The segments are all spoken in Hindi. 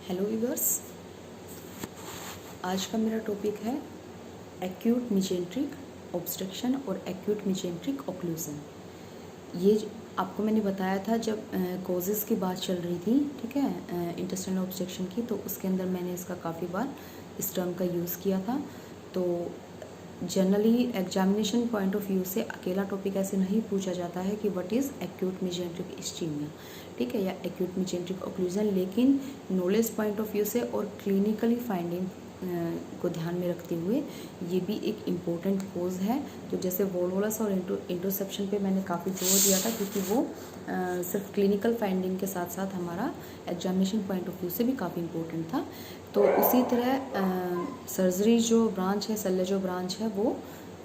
हेलो व्यूअर्स, आज का मेरा टॉपिक है एक्यूट मीजेंट्रिक ऑब्स्ट्रक्शन और एक्यूट मीजेंट्रिक ओक्लूजन। ये आपको मैंने बताया था जब कॉजेज़ की बात चल रही थी, ठीक है, इंटेस्टाइनल ऑब्स्ट्रक्शन की, तो उसके अंदर मैंने इसका काफ़ी बार इस टर्म का यूज़ किया था। तो generally examination point of view से अकेला टॉपिक ऐसे नहीं पूछा जाता है कि व्हाट इज़ एक्यूट मीजेंट्रिक इस्चीमिया, ठीक है, या एक्यूट मीजेंट्रिक ओक्लूजन, लेकिन नॉलेज पॉइंट ऑफ व्यू से और क्लिनिकली फाइंडिंग को ध्यान में रखते हुए ये भी एक इम्पोर्टेंट कोज है। तो जैसे वोल्वुलस और इंटरसेप्शन पे मैंने काफ़ी जोर दिया था, क्योंकि वो सिर्फ क्लिनिकल फाइंडिंग के साथ साथ हमारा एग्जामिनेशन पॉइंट ऑफ व्यू से भी काफ़ी इम्पोर्टेंट था। तो उसी तरह सर्जरी जो ब्रांच है, शल्य जो ब्रांच है, वो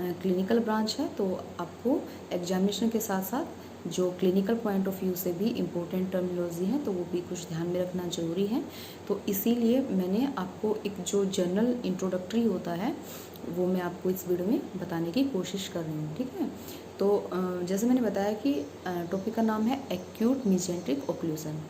क्लिनिकल ब्रांच है। तो आपको एग्जामिनेशन के साथ साथ जो क्लिनिकल पॉइंट ऑफ व्यू से भी इम्पोर्टेंट टर्मिनोलॉजी है, तो वो भी कुछ ध्यान में रखना ज़रूरी है। तो इसीलिए मैंने आपको एक जो जनरल इंट्रोडक्टरी होता है वो मैं आपको इस वीडियो में बताने की कोशिश कर रही हूँ, ठीक है। तो जैसे मैंने बताया कि टॉपिक का नाम है एक्यूट मीजेंट्रिक ओक्लूजन।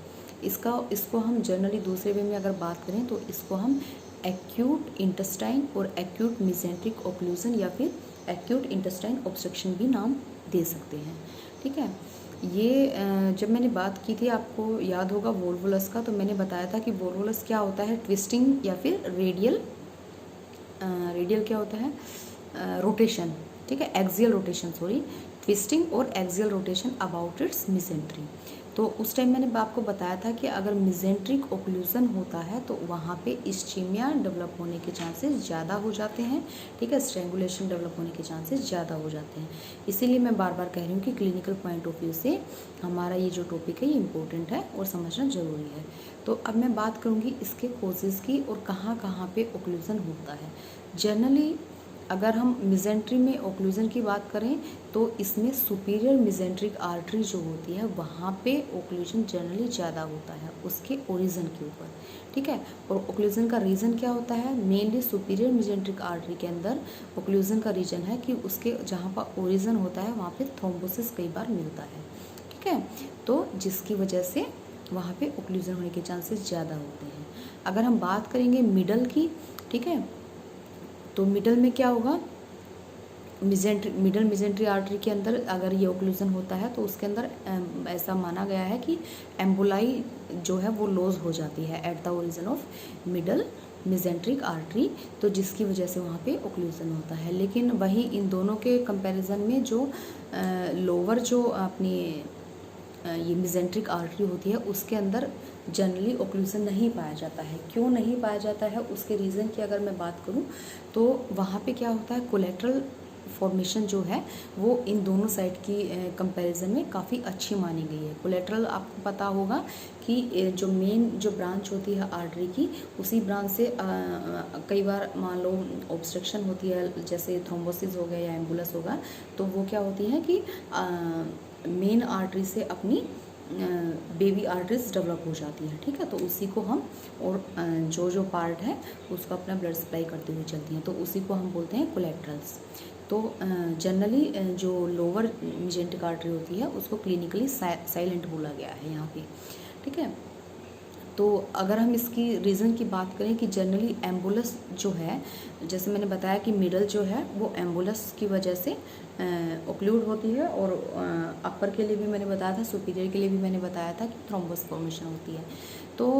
इसको हम जनरली दूसरे वे में अगर बात करें तो इसको हम एक्यूट इंटेस्टाइन और एक्यूट मीजेंट्रिक ओक्लूजन या फिर एक्यूट इंटेस्टाइन ऑब्स्ट्रक्शन भी नाम दे सकते हैं, ठीक है। ये जब मैंने बात की थी, आपको याद होगा वोल्वुलस का, तो मैंने बताया था कि वोल्वुलस क्या होता है, ट्विस्टिंग या फिर रेडियल क्या होता है, रोटेशन, ठीक है, एक्सियल रोटेशन, सॉरी, ट्विस्टिंग और axial rotation about it's mesentery. तो उस टाइम मैंने आपको बताया था कि अगर मिजेंट्रिक ओक्लूजन होता है तो वहाँ पे इस्चीमिया डेवलप होने के चांसेस ज़्यादा हो जाते हैं, ठीक है, स्ट्रेंगुलेशन डेवलप होने के चांसेस ज़्यादा हो जाते हैं। इसीलिए मैं बार बार कह रही हूँ कि क्लिनिकल पॉइंट ऑफ व्यू से हमारा ये जो टॉपिक है ये इम्पोर्टेंट है और समझना ज़रूरी है। तो अब मैं बात करूँगी इसके कोजेज़ की और कहाँ कहाँ पे ओक्लूजन होता है। जनरली अगर हम मिजेंट्री में ओक्लूजन की बात करें तो इसमें सुपीरियर मिजेंट्रिक आर्टरी जो होती है वहाँ पे ओक्लूजन जनरली ज़्यादा होता है उसके ओरिजिन के ऊपर, ठीक है। और ओक्लूजन का रीज़न क्या होता है, मेनली सुपीरियर मिजेंट्रिक आर्टरी के अंदर ओक्लूजन का रीजन है कि उसके जहाँ पर ओरिजिन होता है वहाँ पे थ्रोम्बोसिस कई बार मिलता है, ठीक है। तो जिसकी वजह से वहाँ पे ओक्लूजन होने के चांसेस ज़्यादा होते हैं। अगर हम बात करेंगे मिडल की, ठीक है, तो मिडल में क्या होगा, मिडल मिजेंट्री आर्टरी के अंदर अगर ये ओक्लूजन होता है तो उसके अंदर ऐसा माना गया है कि एम्बोलाई जो है वो लॉस हो जाती है at the origin of middle mesenteric artery, तो जिसकी वजह से वहाँ पे ओक्लूजन होता है। लेकिन वही इन दोनों के कंपैरिजन में जो लोअर जो अपनी ये मिजेंट्रिक आर्टरी होती है उसके अंदर जनरली ओक्लूजन नहीं पाया जाता है। क्यों नहीं पाया जाता है, उसके रीज़न की अगर मैं बात करूं तो वहाँ पे क्या होता है, कोलेट्रल फॉर्मेशन जो है वो इन दोनों साइड की कंपैरिजन में काफ़ी अच्छी मानी गई है। कोलेट्रल आपको पता होगा कि जो मेन जो ब्रांच होती है आर्टरी की, उसी ब्रांच से कई बार मान लो ऑब्स्ट्रक्शन होती है, जैसे थ्रोम्बोसिस हो गया या एम्बुलस होगा, तो वो क्या होती है कि मेन आर्टरी से अपनी बेबी आर्टरीज डेवलप हो जाती है, ठीक है। तो उसी को हम और जो पार्ट है उसको अपना ब्लड सप्लाई करते हुए चलती हैं, तो उसी को हम बोलते हैं कोलेट्रल्स। तो जनरली जो लोअर मिजेंट्रिक आर्टरी होती है उसको क्लिनिकली साइलेंट बोला गया है यहाँ पे, ठीक है। तो अगर हम इसकी रीज़न की बात करें कि जनरली एम्बुलस जो है, जैसे मैंने बताया कि मिडल जो है वो एम्बुलस की वजह से ओक्लूड होती है, और अपर के लिए भी मैंने बताया था, सुपीरियर के लिए भी मैंने बताया था कि थ्रोम्बस फॉर्मेशन होती है। तो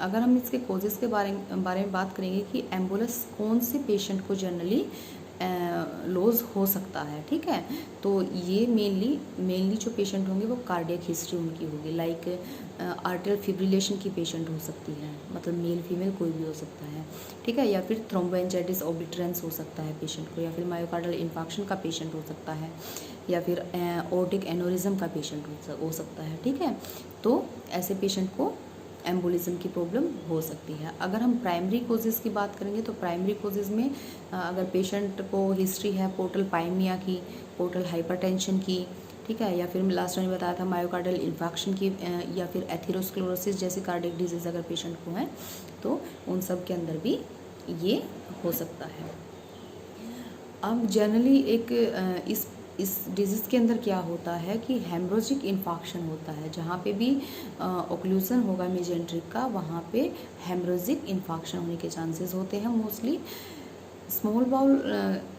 अगर हम इसके कोजेस के बारे में बात करेंगे कि एम्बुलस कौन से पेशेंट को जनरली लॉस हो सकता है, ठीक है, तो ये मेनली जो पेशेंट होंगे वो कार्डियक हिस्ट्री उनकी होगी, लाइक आर्टियल फिब्रिलेशन की पेशेंट हो सकती है, मतलब मेल फीमेल कोई भी हो सकता है, ठीक है, या फिर थ्रोम्बोएंजाइटिस ओब्लिटरेंस हो सकता है पेशेंट को, या फिर मायोकार्डियल इन्फार्क्शन का पेशेंट हो सकता है, या फिर ऑर्टिक एनोरिज्म का पेशेंट हो सकता है, ठीक है। तो ऐसे पेशेंट को एम्बोलिज्म की प्रॉब्लम हो सकती है। अगर हम प्राइमरी कोजेज़ की बात करेंगे तो प्राइमरी कोजेज़ में अगर पेशेंट को हिस्ट्री है पोर्टल पाइमिया की, पोर्टल हाइपरटेंशन की, ठीक है, या फिर लास्ट में बताया था मायोकार्डियल इन्फार्क्शन की, या फिर एथेरोस्क्लेरोसिस जैसी कार्डियक डिजीज़ अगर पेशेंट को है तो उन सब के अंदर भी ये हो सकता है। अब जनरली इस इस डिजीज़ के अंदर क्या होता है कि हेमरोजिक इन्फाक्शन होता है। जहाँ पे भी ओक्लूजन होगा मेजेंट्रिक का, वहाँ पे हेमरोजिक इन्फाक्शन होने के चांसेस होते हैं मोस्टली। स्मॉल बाउल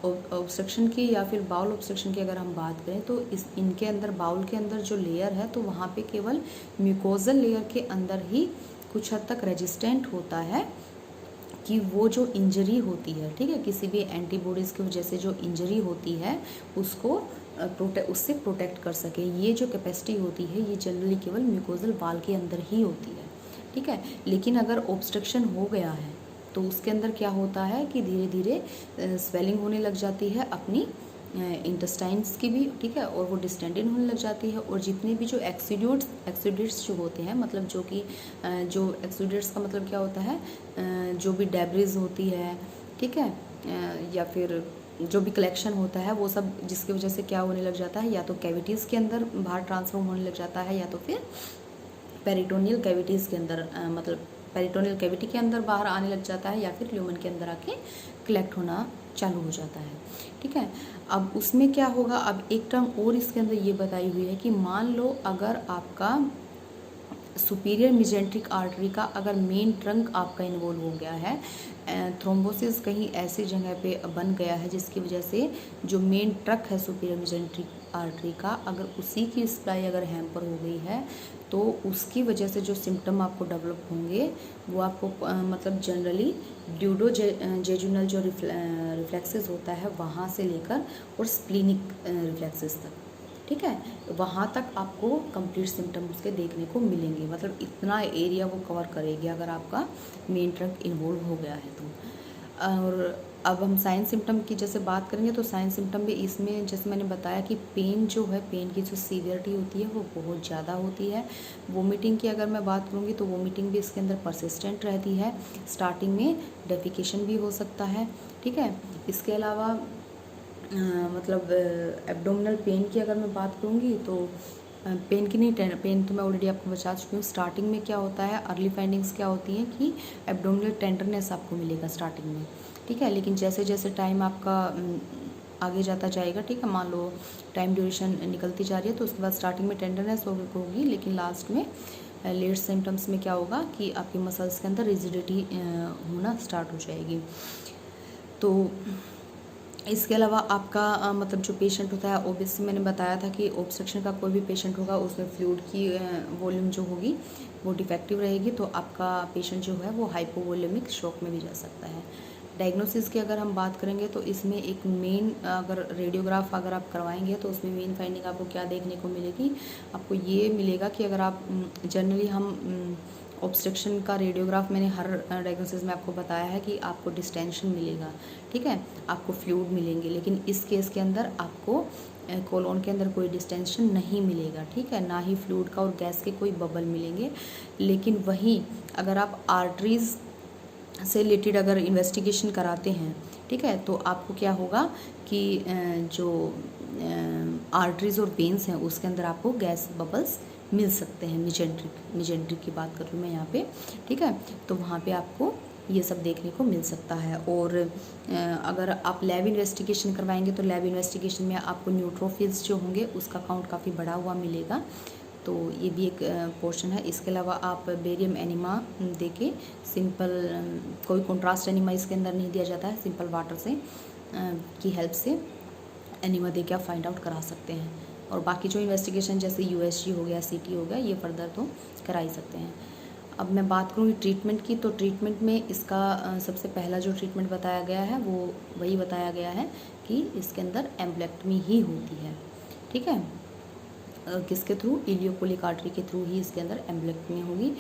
ऑब्स्ट्रक्शन की या फिर बाउल ऑब्स्ट्रक्शन की अगर हम बात करें तो इनके अंदर बाउल के अंदर जो लेयर है तो वहाँ पे केवल म्यूकोजल लेयर के अंदर ही कुछ हद तक रेजिस्टेंट होता है कि वो जो इंजरी होती है, ठीक है, किसी भी एंटीबॉडीज़ की वजह से जो इंजरी होती है उसको उससे प्रोटेक्ट कर सके। ये जो कैपेसिटी होती है ये जनरली केवल म्यूकोजल वाल के अंदर ही होती है, ठीक है। लेकिन अगर ऑब्स्ट्रक्शन हो गया है तो उसके अंदर क्या होता है कि धीरे धीरे स्वेलिंग होने लग जाती है अपनी इंटेस्टाइन्स की भी, ठीक है, और वो डिस्टेंडेड होने लग जाती है। और जितने भी जो एक्सुडेट्स जो होते हैं, मतलब जो कि जो एक्सुडेट्स का मतलब क्या होता है, जो भी डेब्रिज होती है, ठीक है, या फिर जो भी कलेक्शन होता है वो सब, जिसकी वजह से क्या होने लग जाता है, या तो कैविटीज़ के अंदर बाहर ट्रांसफॉर्म होने लग जाता है, या तो फिर पेरिटोनियल कैविटीज़ के अंदर, मतलब पेरिटोनियल कैविटी के अंदर बाहर आने लग जाता है, या फिर ल्यूमन के अंदर आके कलेक्ट होना चालू हो जाता है, ठीक है। अब उसमें क्या होगा, अब एक टर्म और इसके अंदर ये बताई हुई है कि मान लो अगर आपका सुपीरियर मेजेंट्रिक आर्टरी का अगर मेन ट्रंक आपका इन्वॉल्व हो गया है, थ्रोम्बोसिस कहीं ऐसी जगह पे बन गया है जिसकी वजह से जो मेन ट्रक है सुपीरियर मेजेंट्रिक आर्टरी का, अगर उसी की सप्लाई अगर हैम्पर हो गई है तो उसकी वजह से जो सिम्टम आपको डेवलप होंगे वो आपको मतलब जनरली ड्यूडोजेजुनल जो रिफ्लेक्सेस होता है वहाँ से लेकर और स्प्लीनिक रिफ्लेक्सेस तक, ठीक है, वहाँ तक आपको कंप्लीट सिम्टम उसके देखने को मिलेंगे। मतलब इतना एरिया वो कवर करेगी अगर आपका मेन ट्रंक इन्वॉल्व हो गया है तो। और अब हम साइन सिम्टम की जैसे बात करेंगे तो साइन सिम्टम भी इसमें जैसे मैंने बताया कि पेन जो है, पेन की जो सीवियरिटी होती है वो बहुत ज़्यादा होती है। वोमिटिंग की अगर मैं बात करूँगी तो वोमिटिंग भी इसके अंदर परसिस्टेंट रहती है, स्टार्टिंग में डेफिकेशन भी हो सकता है, ठीक है। इसके अलावा मतलब एब्डोमिनल पेन की अगर मैं बात करूँगी तो पेन की नहीं, पेन तो मैं ऑलरेडी आपको बता चुकी हूँ। स्टार्टिंग में क्या होता है, अर्ली फाइंडिंग्स क्या होती हैं कि एब्डोमिनल टेंडरनेस आपको मिलेगा स्टार्टिंग में, ठीक है। लेकिन जैसे जैसे टाइम आपका आगे जाता जाएगा, ठीक है, मान लो टाइम ड्यूरेशन निकलती जा रही है तो उसके बाद स्टार्टिंग में टेंडरनेस होगी, लेकिन लास्ट में लेट सिम्टम्स में क्या होगा कि आपकी मसल्स के अंदर रिजिडिटी होना स्टार्ट हो जाएगी। तो इसके अलावा आपका मतलब जो पेशेंट होता है, ओबियसली मैंने बताया था कि ऑब्स्ट्रक्शन का कोई भी पेशेंट होगा उसमें फ्लूइड की वॉल्यूम जो होगी वो डिफेक्टिव रहेगी, तो आपका पेशेंट जो है वो हाइपोवोलेमिक शॉक में भी जा सकता है। डायग्नोसिस की अगर हम बात करेंगे तो इसमें एक मेन, अगर रेडियोग्राफ अगर आप करवाएंगे तो उसमें मेन फाइंडिंग आपको क्या देखने को मिलेगी, आपको ये मिलेगा कि अगर आप जनरली हम ऑब्स्ट्रक्शन का रेडियोग्राफ मैंने हर डायग्नोसिस में आपको बताया है कि आपको डिस्टेंशन मिलेगा, ठीक है, आपको फ्लूइड मिलेंगे, लेकिन इस केस के अंदर आपको कोलोन के अंदर कोई डिस्टेंशन नहीं मिलेगा, ठीक है, ना ही फ्लूइड का और गैस के कोई बबल मिलेंगे। लेकिन वहीं अगर आप आर्टरीज से रिलेटेड अगर इन्वेस्टिगेशन कराते हैं, ठीक है, तो आपको क्या होगा कि जो आर्टरीज और वेन्स हैं उसके अंदर आपको गैस बबल्स मिल सकते हैं। मेजेंट्रिक की बात कर रही हूँ मैं यहाँ पे, ठीक है, तो वहाँ पे आपको ये सब देखने को मिल सकता है। और अगर आप लैब इन्वेस्टिगेशन करवाएंगे तो लैब इन्वेस्टिगेशन में आपको न्यूट्रोफिल्स जो होंगे उसका काउंट काफ़ी बढ़ा हुआ मिलेगा, तो ये भी एक पोर्शन है। इसके अलावा आप बेरियम एनिमा देके सिंपल, कोई कॉन्ट्रास्ट एनिमा इसके अंदर नहीं दिया जाता है, सिंपल वाटर से की हेल्प से एनिमा दे के आप फाइंड आउट करा सकते हैं। और बाकी जो इन्वेस्टिगेशन जैसे यूएसजी हो गया, सीटी हो गया, ये फर्दर तो करा ही सकते हैं। अब मैं बात करूँगी ट्रीटमेंट की, तो ट्रीटमेंट में इसका सबसे पहला जो ट्रीटमेंट बताया गया है वो वही बताया गया है कि इसके अंदर एम्बुलेक्टमी ही होती है, ठीक है, किसके थ्रू, इलियोकोलिक आर्टरी के थ्रू ही इसके अंदर एम्बुलेक्टमी होगी।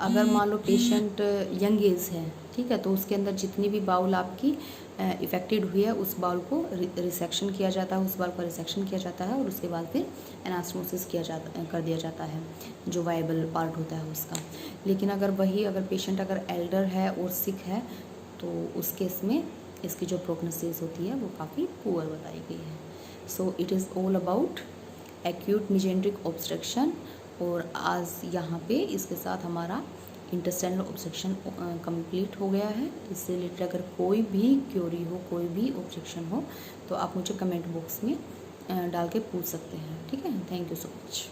अगर मान लो पेशेंट यंग एज है, ठीक है, तो उसके अंदर जितनी भी बाउल आपकी इफेक्टेड हुई है उस बाउल को रिसेक्शन किया जाता है, उस बाउल का रिसेक्शन किया जाता है और उसके बाद फिर एनास्टोमोसिस कर दिया जाता है जो वायबल पार्ट होता है उसका। लेकिन अगर पेशेंट अगर एल्डर है और सिक है तो उस केस में इसकी जो प्रोग्नोसिस होती है वो काफ़ी पुअर बताई गई है। So it is all about acute mesenteric obstruction. और आज यहाँ पे इसके साथ हमारा इंटेस्टाइनल ऑब्स्ट्रक्शन कंप्लीट हो गया है। इससे रिलेटेड अगर कोई भी क्वेरी हो, कोई भी ऑब्जेक्शन हो तो आप मुझे कमेंट बॉक्स में डाल के पूछ सकते हैं। ठीक है, थैंक यू सो मच।